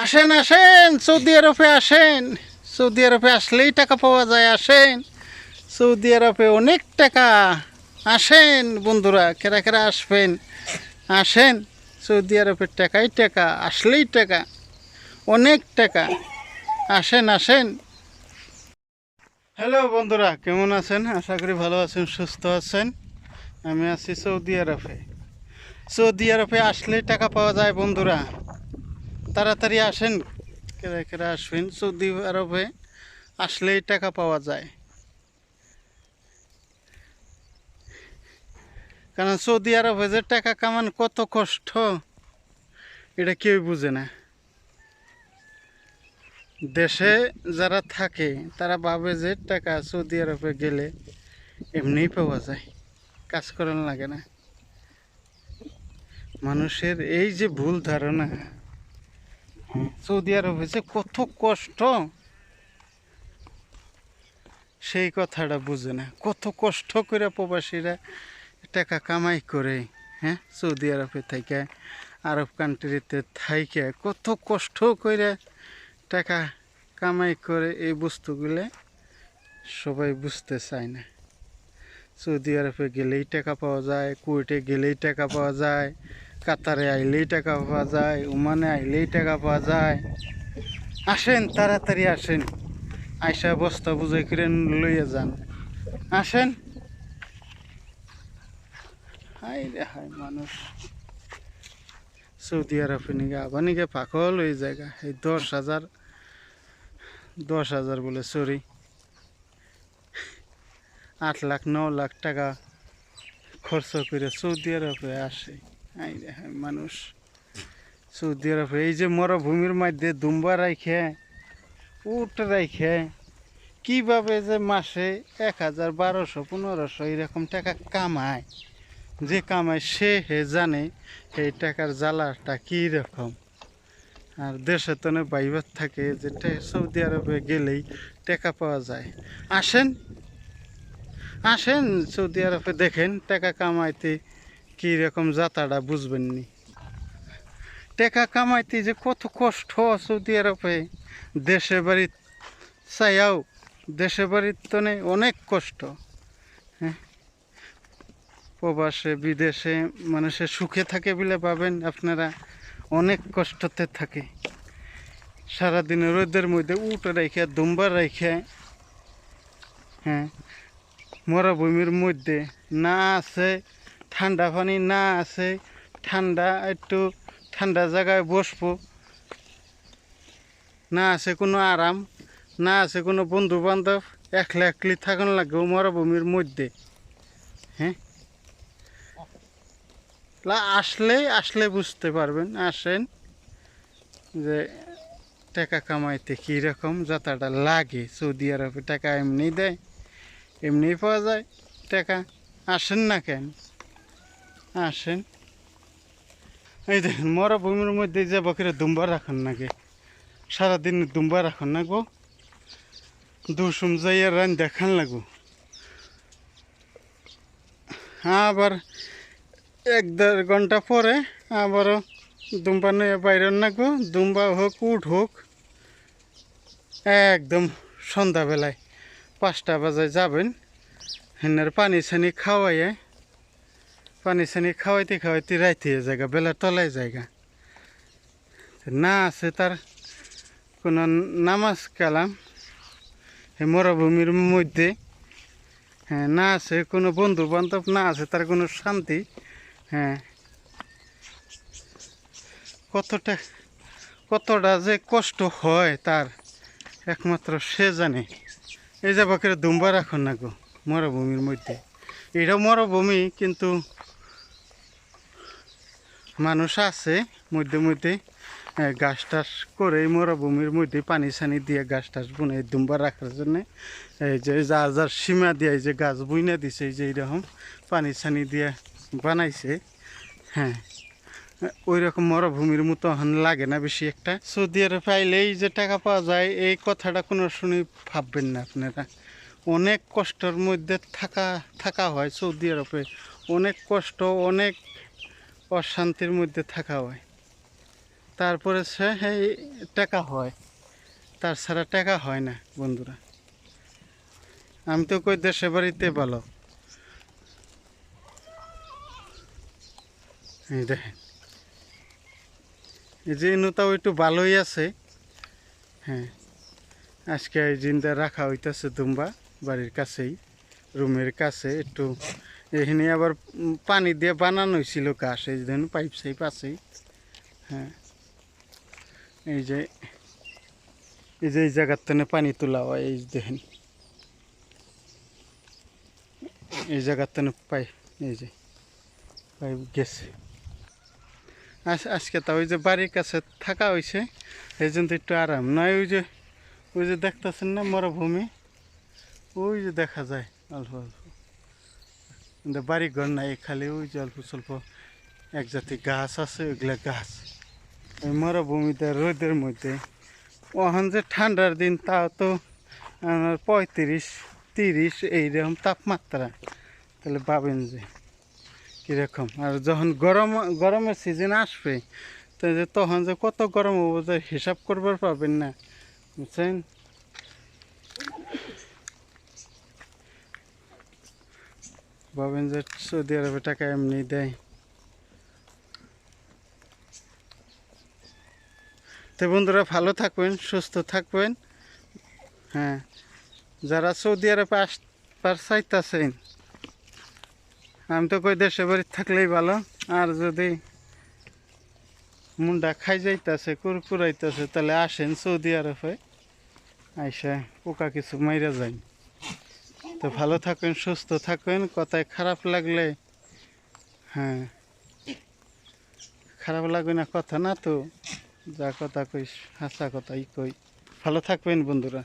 আসেন আসেন, সৌদি আরবে আসেন। সৌদি আরবে আসলেই টাকা পাওয়া যায়। আসেন, সৌদি আরবে অনেক টাকা। আসেন বন্ধুরা, কেরা কেরা আসবেন? আসেন, সৌদি আরবের টাকাই টাকা, আসলেই টাকা, অনেক টাকা। আসেন আসেন। হ্যালো বন্ধুরা, কেমন আছেন? আশা করি ভালো আছেন, সুস্থ আছেন। আমি আছি সৌদি আরবে। সৌদি আরবে আসলেই টাকা পাওয়া যায় বন্ধুরা, তাড়াতাড়ি আসেন। কেরা কেরা আসবেন? সৌদি আরবে আসলেই টাকা পাওয়া যায়। কারণ সৌদি আরবে যে টাকা কামান কত কষ্ট, এটা কেউ বুঝে না। দেশে যারা থাকে তারা ভাবে যে টাকা সৌদি আরবে গেলে এমনিই পাওয়া যায়, কাজ করানো লাগে না। মানুষের এই যে ভুল ধারণা, সৌদি আরবে যে কত কষ্ট, সেই কথাটা বুঝে না। কত কষ্ট করে প্রবাসীরা টাকা কামাই করে, হ্যাঁ, সৌদি আরবে থেকে, আরব কান্ট্রিতে থাইকে কত কষ্ট করে টাকা কামাই করে, এই বস্তুগুলো সবাই বুঝতে চায় না। সৌদি আরবে গেলেই টাকা পাওয়া যায়, কুয়েটে গেলেই টাকা পাওয়া যায়, কাতারে আইলেই টাকা পাওয়া যায়, ওমানে আইলেই টাকা পাওয়া যায়। আসেন, তাড়াতাড়ি আসেন, আইসা বস্তা বুঝাই করে লইয়া যান। আসেন। হাই রে হাই, মানুষ সৌদি আরবে নিগে আবার নিগে পাগল ওই জায়গা। এই 10,000 বলে, সরি, 8 লাখ 9 লাখ টাকা খরচ করে সৌদি আরবে আসে। হাই রে হাই, মানুষ সৌদি আরবে এই যে মরুভূমির মধ্যে দুম্বা রাইখে, উট রাইখে, কিভাবে যে মাসে 1,000 1200 1500 এরকম টাকা কামায়, যে কামায় সে হে জানে এই টাকার জ্বালাটা কী রকম। আর দেশে তো বাইবার থাকে যে সৌদি আরবে গেলেই টাকা পাওয়া যায়। আসেন আসেন, সৌদি আরবে দেখেন টাকা কামাইতে কী রকম যাতাটা বুঝবেন নি। টাকা কামাইতে যে কত কষ্ট সৌদি আরবে, দেশে বাড়ি চাইয়াও দেশে বাড়ির তো নেই, অনেক কষ্ট। হ্যাঁ, প্রবাসে বিদেশে মানুষের সুখে থাকে বলে পাবেন আপনারা, অনেক কষ্টতে থাকে। সারাদিনে রোদের মধ্যে উট রাইখে, দুম্বা রাইখে, হ্যাঁ, মরুভূমির মধ্যে না আছে ঠান্ডা পানি, না আছে ঠান্ডা, একটু ঠান্ডা জায়গায় বসবো, না আছে কোনো আরাম, না আছে কোনো বন্ধু বান্ধব, একলা একলি থাকুন লাগবে মরুভূমির মধ্যে। হ্যাঁ, আসলে আসলে বুঝতে পারবেন। আসেন, যে টাকা কামাইতে কীরকম যাতাটা লাগে। সৌদি আরবে টাকা এমনি দেয়, এমনি পাওয়া যায় টাকা। আসেন না কেন? আসেন। এই দেখেন মরুভূমির মধ্যে যে বকের দুম্বা রাখুন নাকি, সারাদিন দুম্বা রাখুন না গো, দুসুম যাইয়া রান দেখান লাগো। আবার 1-1.5 ঘন্টা পরে আবারও দুম্বা নিয়ে বাইরে না গো, দুম্বা হোক উঠ হোক, একদম সন্ধ্যাবেলায় 5টা বাজায় যাবেন। হেনার পানি ছানি খাওয়াইয়ে, পানি ছানি খাওয়াইতে খাওয়াইতে রাইতে জায়গা, বেলা তলায় জায়গা না আছে তার কোনো নামাজ কালাম। এই মরুভূমির মধ্যে, হ্যাঁ, না আছে কোনো বন্ধু বান্ধব, না আছে তার কোনো শান্তি। হ্যাঁ, কতটা যে কষ্ট হয় তার একমাত্র সে জানে। এই যে বাকের দুম্বা রাখুন না গো মরুভূমির মধ্যে। এটা মরুভূমি, কিন্তু মানুষ আছে মধ্যে মধ্যে গাছ টাছ করে এই মরুভূমির মধ্যে পানি ছানি দিয়ে গাছ টাছ বুনে দুম্বা রাখার জন্যে। এই যে যার সীমা দিয়ে এই যে গাছ বুইনা দিছে, এই যে এইরকম পানি ছানি দিয়ে বানাইছে। হ্যাঁ, ওই রকম মরুভূমির মতো এখন লাগে না বেশি একটা। সৌদি আরবে পাইলেই যে টাকা পাওয়া যায়, এই কথাটা কোনো শুনে ভাববেন না আপনারা। অনেক কষ্টের মধ্যে থাকা হয় সৌদি আরবে, অনেক কষ্ট, অনেক অশান্তির মধ্যে থাকা হয়। তারপরে সে এই টাকা হয়, তার ছাড়া টাকা হয় না বন্ধুরা। আমি তো কই দেশে বাড়িতে ভালো। এই দেখেন, এই যে ইনুটাও একটু ভালোই আছে। হ্যাঁ, আজকে এই জিন্দা রাখা হইতেছে দুম্বা বাড়ির কাছেই, রুমের কাছে একটু। এখানে আবার পানি দিয়ে বানানো হয়েছিল গাছ, এই ধরুন পাইপ সাইপ আছেই। হ্যাঁ, এই যে এই জায়গার থেকে পানি তোলা হয়, এই দেখেন এই জায়গার থেকে এই যে পাইপ গেছে। আজকে তা ওই যে বাড়ির কাছে থাকা হয়েছে, এই জন্য একটু আরাম নয়। ওই যে দেখতেছেন না মরুভূমি, ওই যে দেখা যায় অল্প অল্প, কিন্তু বাড়ি ঘর নাই, খালি ওই যে অল্প স্বল্প এক জাতি গাছ আছে, ওইগুলা গাছ। ওই মরুভূমিতে রোদের মধ্যে ওখান যে ঠান্ডার দিন, তাও তো 35-30 এইরকম তাপমাত্রা, তাহলে ভাবেন যে কীরকম। আর যখন গরমের সিজন আসবে, তো যে তখন যে কত গরম হবো যে হিসাব করবার পাবেন না, বুঝছেন। ভাবেন যে সৌদি আরবে টাকা এমনি দেয়। তো বন্ধুরা ভালো থাকবেন, সুস্থ থাকবেন। হ্যাঁ, যারা সৌদি আরবে আসবার চাইতেছেন, আমি তো কই দেশে বাড়ি থাকলেই ভালো। আর যদি মুন্ডা খাই যাইতেছে, কুরকুরাইতেছে, তাহলে আসেন সৌদি আরবে, আইসা পোকা কিছু মাইরা যায়। তো ভালো থাকবেন, সুস্থ থাকবেন। কথায় খারাপ লাগলে, হ্যাঁ, খারাপ লাগবে না কথা না তো, যা কথা কই হাসা কথাই কই। ভালো থাকবেন বন্ধুরা।